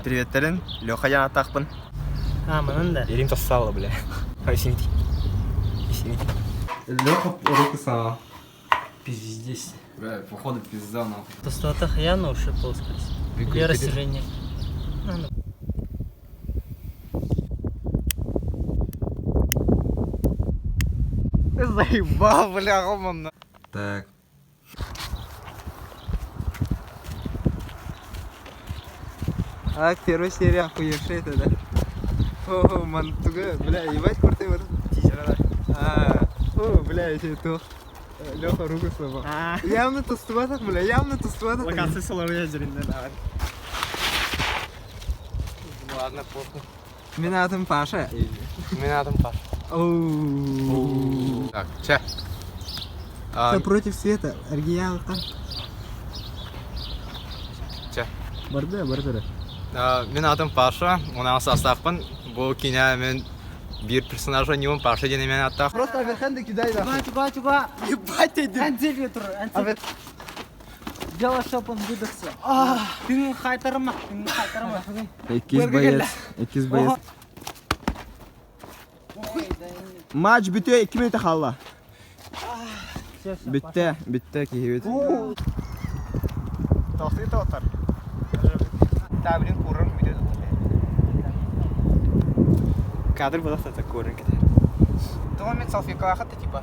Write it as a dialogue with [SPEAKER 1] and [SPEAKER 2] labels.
[SPEAKER 1] Приветтерин, Леха я атақпын.
[SPEAKER 2] Мынанда.
[SPEAKER 3] Ерим тассала, бля. Извините.
[SPEAKER 1] Леха руку сама.
[SPEAKER 3] Пиздец.
[SPEAKER 1] Бля, походу пизда нахуй.
[SPEAKER 2] Тостатах я на уши плоскость. Для растяжения.
[SPEAKER 1] Заебал, бля, Роман. Так. Первая серия охуевшая это, да? О, мантуга, бля, ебать крутой вот тизер, да? О, бля, эти то. Леха руку сломал. Явно тостуватах, бля, явно тостуватах.
[SPEAKER 2] Локация соловья зринда, да.
[SPEAKER 3] Ладно, похуй.
[SPEAKER 1] Меня там Паша.
[SPEAKER 3] Меня там Паша.
[SPEAKER 1] Так, че?
[SPEAKER 4] Кто против света? Аргиял там.
[SPEAKER 3] Че?
[SPEAKER 4] Барды.
[SPEAKER 3] Мен атым Паша, онан составпын. Бұл киня мен bir персонаж ойнаймын, Паша дене мен аттақ.
[SPEAKER 1] Просто оверхенды кидай да.
[SPEAKER 2] Чуга.
[SPEAKER 1] Ебать иди.
[SPEAKER 2] Анзель тур, анзель. Дело, чтоб он выдохся. Ты хайтарма.
[SPEAKER 4] Ekiz bayız. Maç bitiyor 2 minute kala. Bitti ki.
[SPEAKER 1] Толстый тотар. Да, блин, куран видео. Кадр был остаться куран. То момент салфетка хата типа.